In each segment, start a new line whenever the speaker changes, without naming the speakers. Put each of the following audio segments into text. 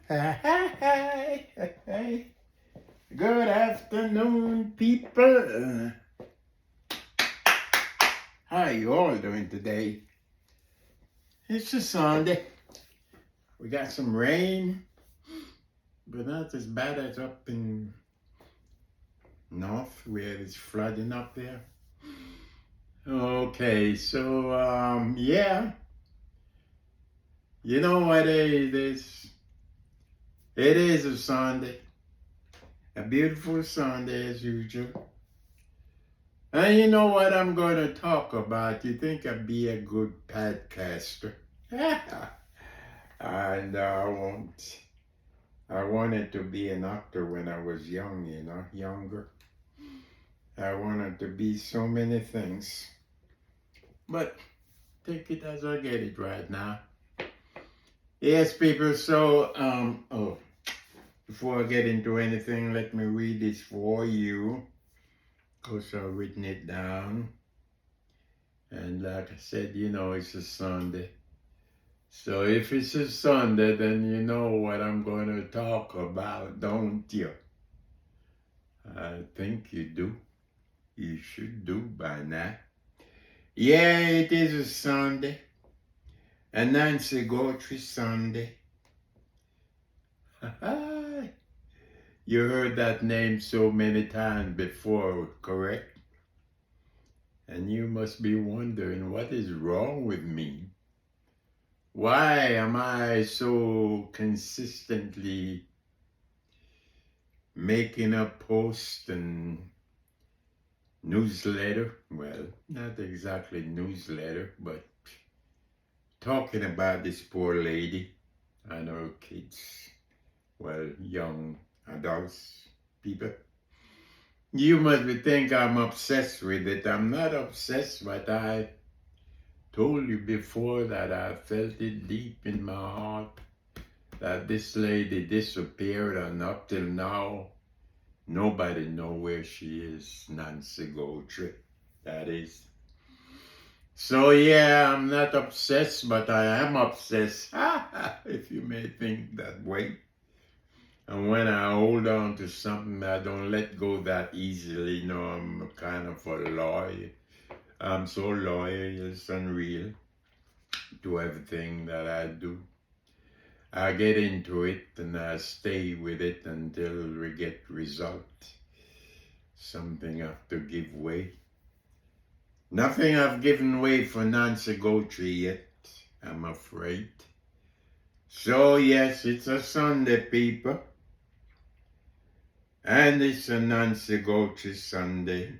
Hey, hey. Good afternoon, people. How are you all doing today? It's a Sunday. We got some rain, but not as bad as up in north where it's flooding up there. Okay, so yeah, you know what it is? It is a Sunday, a beautiful Sunday as usual. And you know what I'm going to talk about? You think I'd be a good podcaster? And I wanted to be an actor when I was young, younger. I wanted to be so many things. But take it as I get it right now. Yes, people, so, before I get into anything, let me read this for you. Because I've written it down. And like I said, it's a Sunday. So if it's a Sunday, then you know what I'm going to talk about, don't you? I think you do. You should do by now. Yeah, it is a Sunday. A Nancy Guthrie Sunday. You heard that name so many times before, correct? And you must be wondering, what is wrong with me? Why am I so consistently making a post and newsletter? Well, not exactly newsletter, but talking about this poor lady and her kids. Well, young adults, people. You must think I'm obsessed with it. I'm not obsessed, but I told you before that I felt it deep in my heart that this lady disappeared, and up till now, nobody know where she is. Nancy Guthrie, that is. So yeah, I'm not obsessed, but I am obsessed, if you may think that way. And when I hold on to something, I don't let go that easily. I'm kind of a lawyer. I'm so loyal, it's unreal, to everything that I do. I get into it and I stay with it until we get result. Something have to give way. Nothing have given way for Nancy Guthrie yet, I'm afraid. So yes, it's a Sunday, people. And it's a Nancy Guthrie Sunday.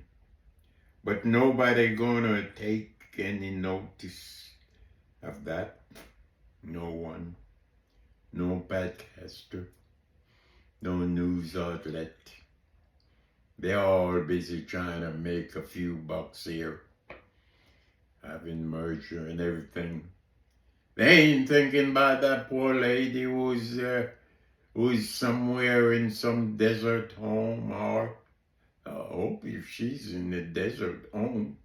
But nobody gonna take any notice of that. No one. No podcaster. No news outlet. They're all busy trying to make a few bucks here. Having merger and everything. They ain't thinking about that poor lady who's somewhere in some desert home, or I hope if she's in the desert home,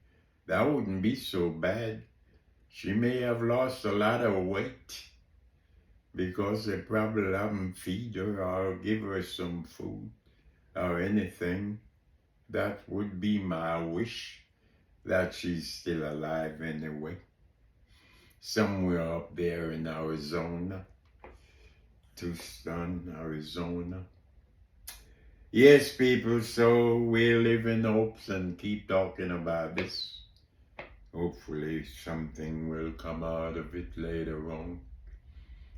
that wouldn't be so bad. She may have lost a lot of weight because they probably haven't feed her or give her some food or anything. That would be my wish, that she's still alive anyway. Somewhere up there in Arizona, Tucson, Arizona. Yes, people, so we live in hopes and keep talking about this. Hopefully something will come out of it later on.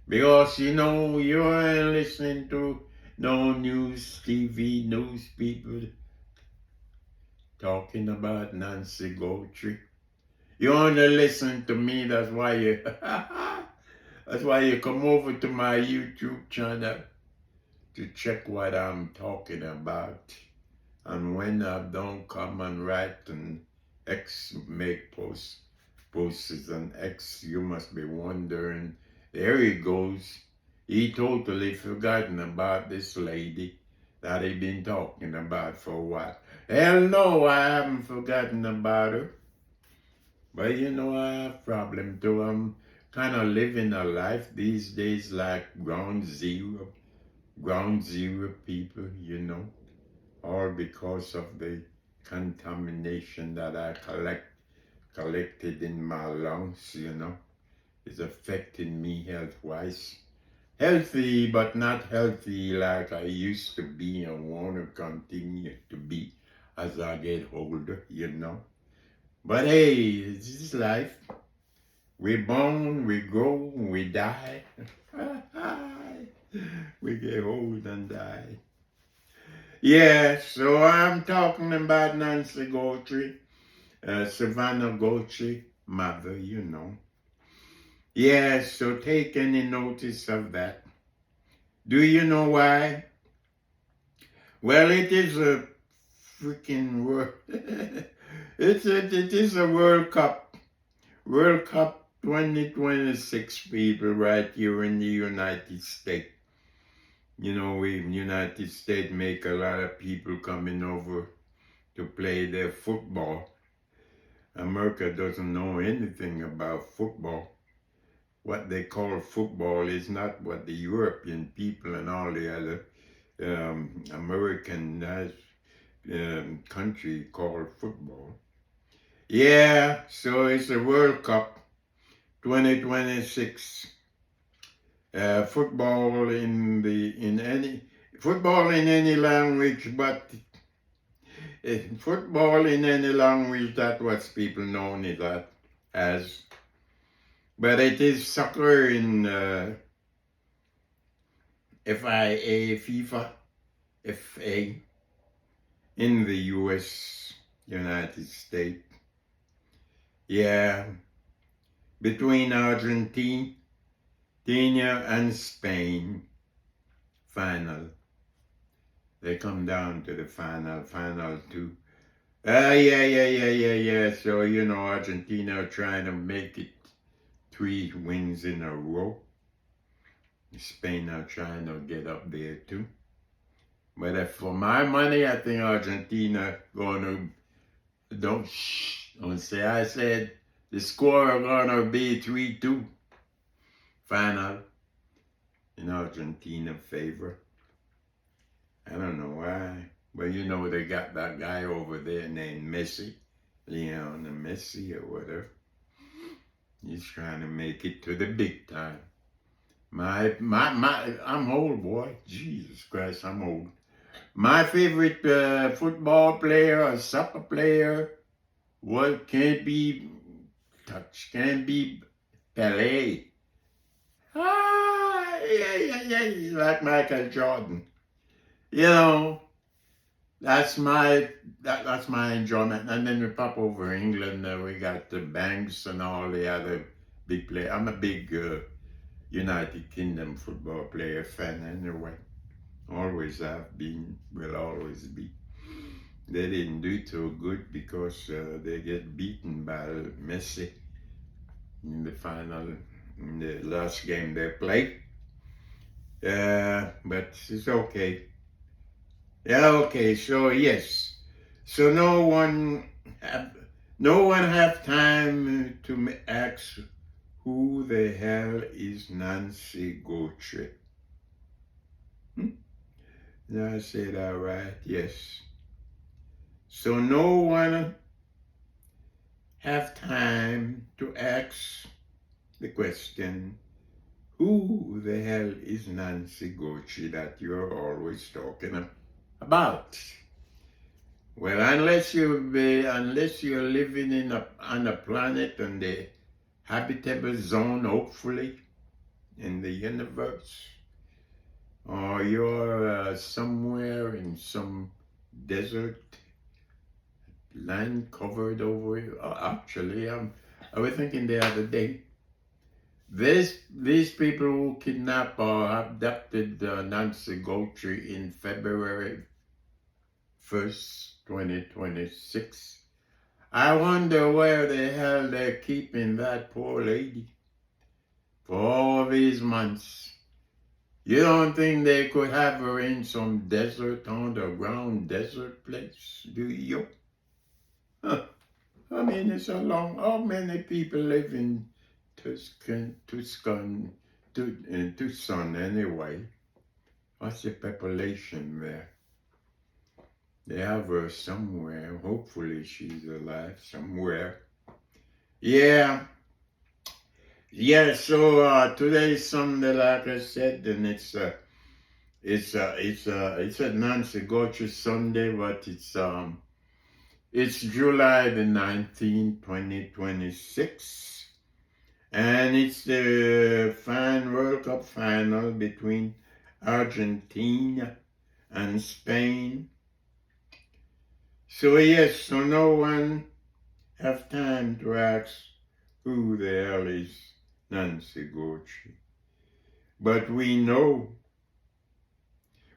Because, you ain't listening to no news, TV, news people talking about Nancy Guthrie. You only listen to me, that's why you come over to my YouTube channel to check what I'm talking about. And when I don't come and write and make posts on X, you must be wondering, there he goes. He totally forgotten about this lady that he been talking about for a while. Hell no, I haven't forgotten about her. But I have problem too. I'm kind of living a life these days like ground zero people, you know, all because of the contamination that I collected in my lungs, you know, is affecting me health-wise. Healthy, but not healthy like I used to be and want to continue to be as I get older, you know. But hey, this is life. We born, we grow, we die. We get old and die. Yeah, so I'm talking about Nancy Guthrie, Savannah Guthrie, mother, you know. Yeah, so take any notice of that. Do you know why? Well, it is a freaking world. It is a World Cup. World Cup 2026, people, right here in the United States. You know, we in the United States make a lot of people coming over to play their football. America doesn't know anything about football. What they call football is not what the European people and all the other American country call football. Yeah, so it's the World Cup 2026. Football in any language, but football in any language, that's what people know it as. But it is soccer in FIFA, FA, in the United States. Yeah, between Argentina and Spain, final. They come down to the final two. Yeah. So, you know, Argentina are trying to make it 3 wins in a row. Spain are trying to get up there too. But if for my money, I think Argentina don't say I said the score gonna be 3-2 final in Argentina favor. I don't know why, but you know they got that guy over there named Messi, Lionel Messi or whatever. He's trying to make it to the big time. I'm old, boy. Jesus Christ, I'm old. My favorite football player or soccer player can't be Pelé. Yeah, like Michael Jordan. You know, that's my enjoyment. And then we pop over England. We got the Banks and all the other big players. I'm a big United Kingdom football player fan anyway. Always have been, will always be. They didn't do too good because they get beaten by Messi in the final, in the last game they played. But it's okay. Yeah, okay. So yes, so no one have time to ask who the hell is Nancy Guthrie. Did I say that right? Yes. So no one have time to ask the question, who the hell is Nancy Guthrie that you're always talking about? Well, unless you're living on a planet on the habitable zone, hopefully, in the universe, or you're somewhere in some desert land covered over. Actually, I was thinking the other day, these people who kidnapped or abducted Nancy Guthrie in February 1st, 2026. I wonder where the hell they're keeping that poor lady for all these months. You don't think they could have her in some desert, underground desert place, do you? Huh. I mean, how many people live in Tucson anyway. What's the population there? They have her somewhere. Hopefully she's alive somewhere. Yeah. Yeah, so today's Sunday, like I said, and it's a Nancy Guthrie Sunday, but it's July the 19th, 2026, and it's the World Cup final between Argentina and Spain. So yes, so no one have time to ask who the hell is Nancy Guthrie. But we know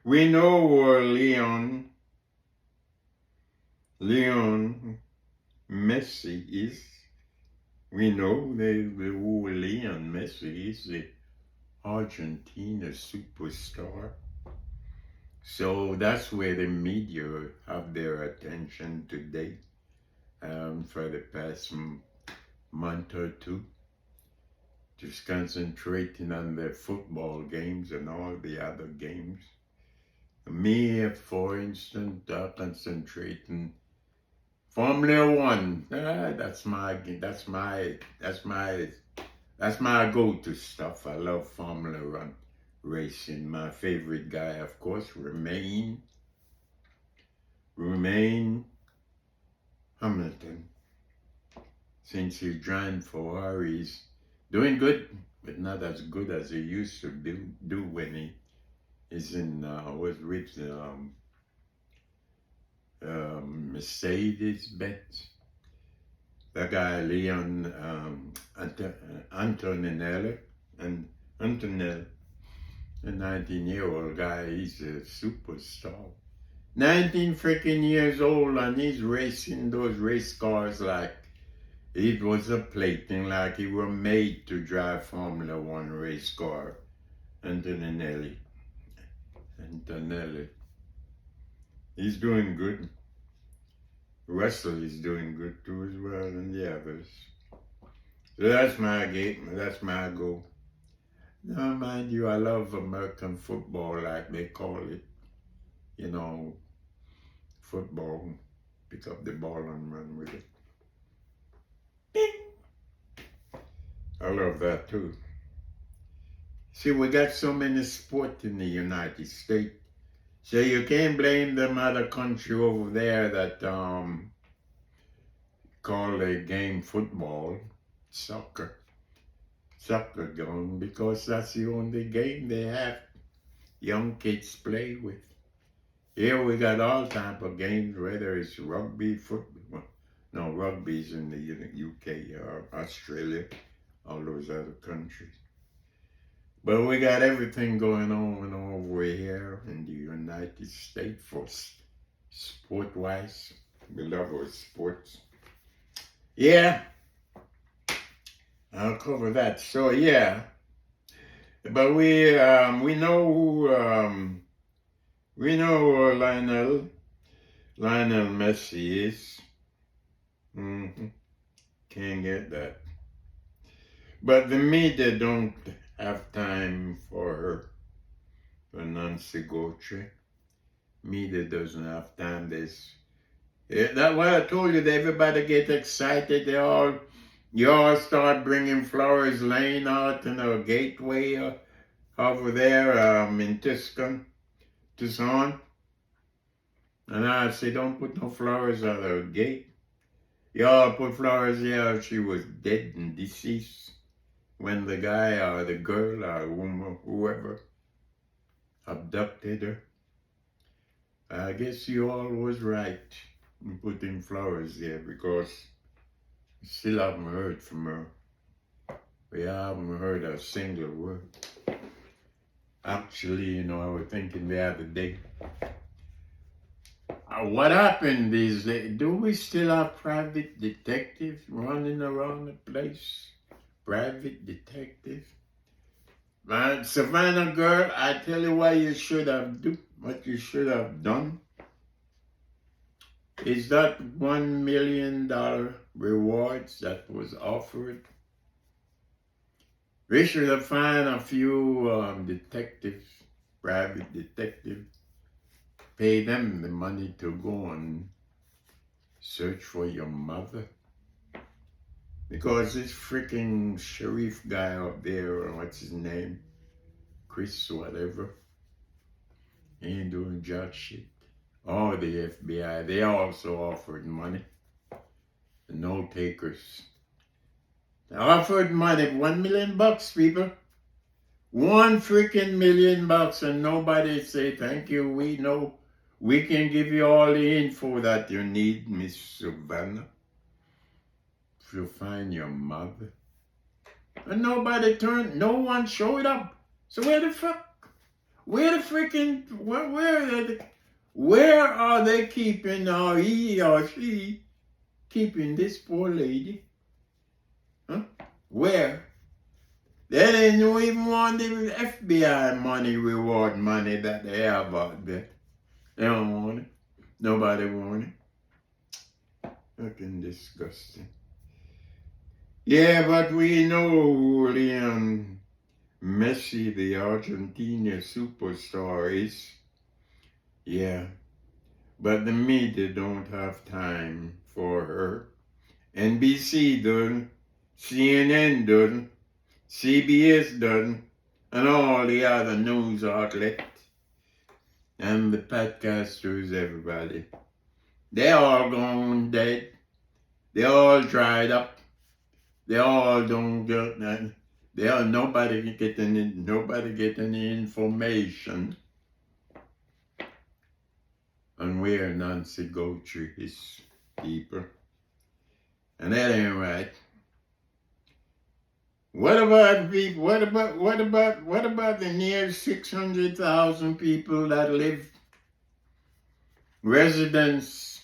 where Lionel Messi is. We know who Lionel Messi is, the Argentina superstar. So that's where the media have their attention today, for the past month or two, just concentrating on the football games and all the other games. Me, for instance, concentrating Formula One. That's my go-to stuff. I love Formula One racing. My favorite guy, of course, remain Hamilton. Since he joined Ferrari, he's doing good, but not as good as he used to do when he is was with Mercedes-Benz. That guy Leon Antonelli, the 19-year-old guy, he's a superstar. 19 freaking years old, and he's racing those race cars like it was a plaything, like he were made to drive Formula One race car. Antonelli. He's doing good. Russell is doing good too as well, and the others. So that's my game, that's my goal. Now, mind you, I love American football, like they call it. You know, football. Pick up the ball and run with it. Bing! I love that too. See, we got so many sports in the United States. So you can't blame them other country over there that call their game football, soccer game, because that's the only game they have young kids play with. Here we got all type of games, whether it's rugby, football. No, rugby's in the UK or Australia, all those other countries. But we got everything going on over here in the United States for sport-wise. We love our sports. Yeah, I'll cover that. So yeah, but we know who Lionel Messi is. Can't get that. But the media don't have time for her, for Nancy Guthrie. Media doesn't have time. That's why I told you that everybody get excited. You all start bringing Flores Lane out in a gateway over there in Tucson. And I say, don't put no flowers at her gate. Y'all put flowers there. She was dead and deceased when the guy or the girl or woman, whoever, abducted her. I guess you all was right in putting flowers there, because we still haven't heard from her. We haven't heard a single word. Actually, I was thinking the other day, what happened is, do we still have private detectives running around the place? Private detective? Savannah girl, I tell you what you should have done is that $1 million rewards that was offered. We should have found a few detectives, private detectives, pay them the money to go and search for your mother. Because this freaking sheriff guy up there, or what's his name, Chris whatever, ain't doing jack shit. Or the FBI, they also offered money. The no takers. They offered money, $1 million, people. $1 million, and nobody say thank you. We know we can give you all the info that you need, Miss Savannah, to find your mother. And nobody turned, no one showed up. So where the freaking, where are they keeping, or he or she keeping this poor lady? Huh? Where? They didn't even want the FBI money, reward money that they have out there. They don't want it. Nobody want it. Fucking disgusting. Yeah, but we know Lionel Messi, the Argentina superstar, is. Yeah, but the media don't have time for her. NBC doesn't, CNN doesn't, CBS doesn't, and all the other news outlets, and the podcasters, everybody. They all gone dead. They all dried up. They all don't get that. They all nobody get any information on where Nancy Guthrie is, people. And that ain't right. What about people? What about the near 600,000 people that live residents,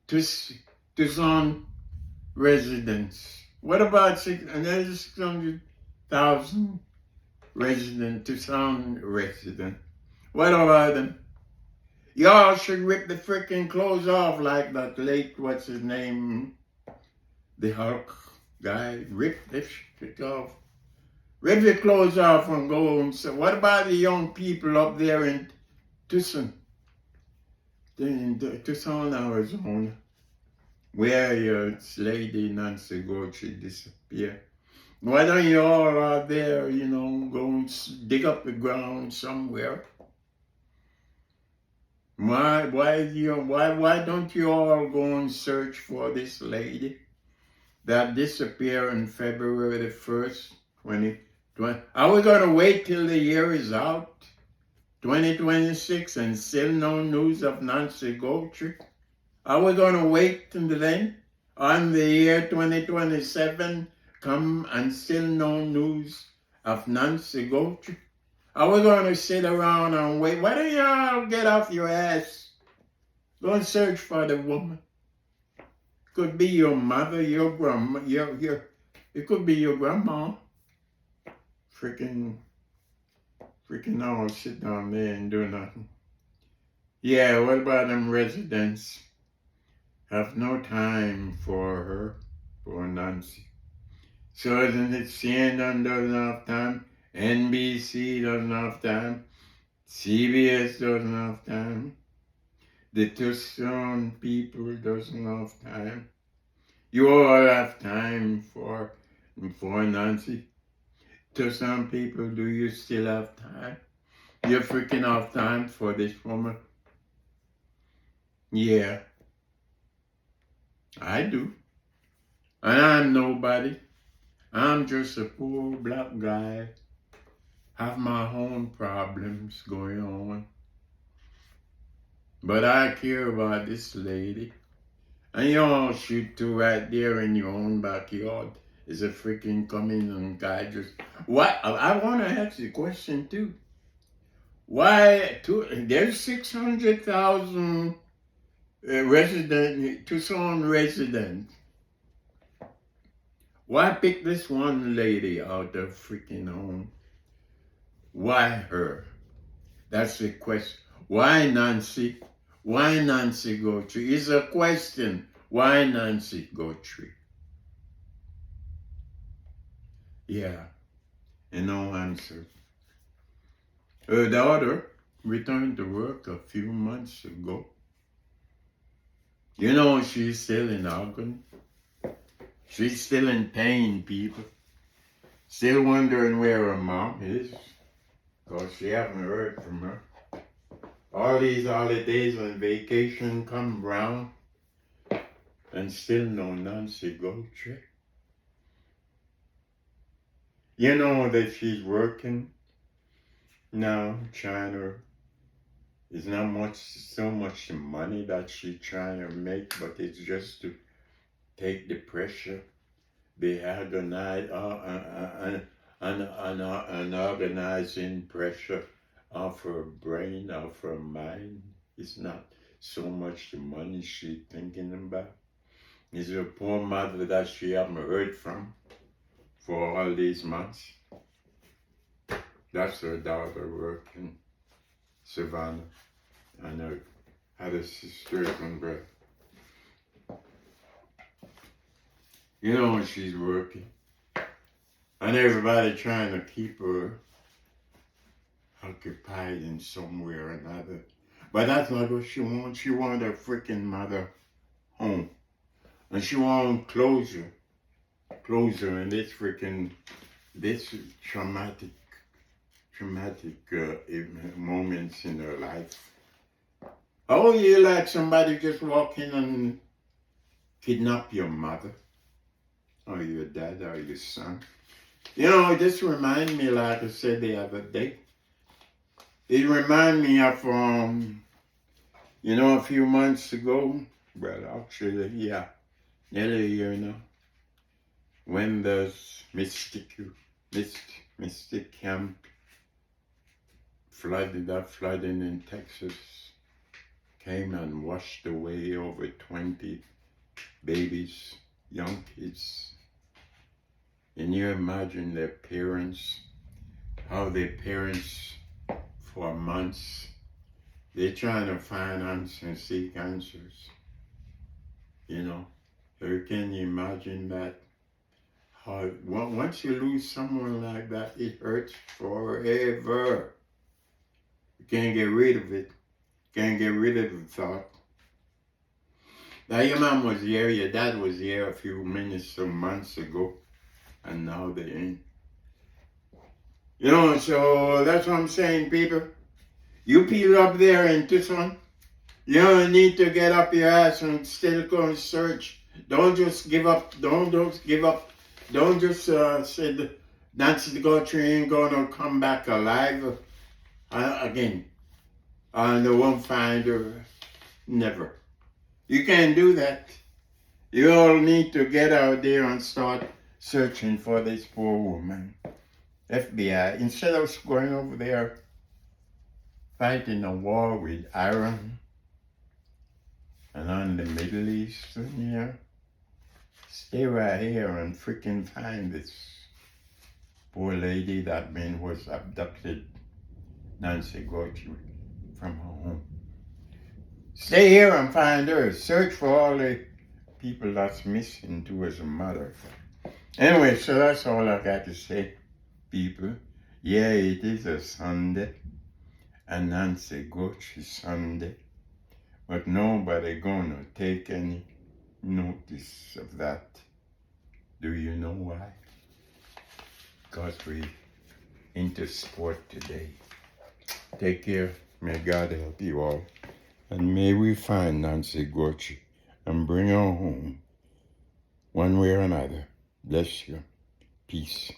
Tucson residents? What about another 600,000 resident, Tucson resident? What about them? Y'all should rip the freaking clothes off like that late, what's his name, the Hulk guy. Rip the shit off. Rip the clothes off and go and say, what about the young people up there in Tucson? In Tucson, Arizona, where your lady Nancy Guthrie disappeared. Why don't you all out there, go and dig up the ground somewhere? Why don't you all go and search for this lady that disappeared on February the 1st, 2020? Are we going to wait till the year is out, 2026, and still no news of Nancy Guthrie? Are we going to wait until then, on the year 2027, come and still no news of Nancy Guthrie? Are we going to sit around and wait? Why don't y'all get off your ass? Go and search for the woman. Could be your mother, your grandma, it could be your grandma. Freaking all sit down there and do nothing. Yeah, what about them residents? Have no time for her, for Nancy. So isn't it CNN doesn't have time? NBC doesn't have time? CBS doesn't have time? The Tucson people doesn't have time? You all have time for Nancy? Tucson people, do you still have time? You freaking have time for this woman? Yeah, I do. And I'm nobody. I'm just a poor black guy. Have my own problems going on. But I care about this lady. And you all shoot too right there in your own backyard. Is a freaking coming and guy just... What? I want to ask you a question too. Why? There's 600,000 Tucson residents. Why pick this one lady out of freaking home? Why her? That's the question. Why Nancy? Why Nancy Guthrie? It's a question. Why Nancy Guthrie? Yeah, and no answer. Her daughter returned to work a few months ago. You know, she's still in agony. She's still in pain, people. Still wondering where her mom is. Because she haven't heard from her. All these holidays and vacation come round. And still no Nancy Guthrie. You know that she's working now, China. It's not so much money that she's trying to make, but it's just to take the pressure, be organized, an organizing pressure off her brain, off her mind. It's not so much the money she's thinking about. It's her poor mother that she haven't heard from for all these months. That's her daughter working, Savannah, and her other sisters and brother. You know, she's working. And everybody trying to keep her occupied in some way or another. But that's not what she wants. She wants her freaking mother home. And she wants closure in this traumatic moments in her life. Oh, you like somebody just walk in and kidnap your mother, or your dad, or your son. You know, this reminds me, like I said the other day, it reminds me of, a few months ago, well, actually, yeah, nearly a year now, when the Mystic Camp flooding in Texas came and washed away over 20 babies, young kids. And you imagine their parents, how their parents for months, they're trying to find answers and seek answers. You know, so can you imagine that? How once you lose someone like that, it hurts forever. You can't get rid of it. Can't get rid of the thought. Now your mom was here, your dad was here a few minutes or months ago, and now they ain't. You know, so that's what I'm saying, people. You people up there in Tucson, you don't need to get up your ass and still go and search. Don't just give up. Don't just give up. Don't just say that Nancy Guthrie ain't gonna come back alive again. And they won't find her. Never. You can't do that. You all need to get out there and start searching for this poor woman. FBI, instead of going over there fighting a war with Iran and on the Middle East, stay right here and freaking find this poor lady that was abducted, Nancy Guthrie, from her home. Stay here and find her. Search for all the people that's missing too, as a matter of fact. Anyway, so that's all I got to say, people. Yeah, it is a Sunday, a Nancy Guthrie Sunday, but nobody gonna take any notice of that. Do you know why? Because we into sport today. Take care. May God help you all. And may we find Nancy Guthrie and bring her home one way or another. Bless you. Peace.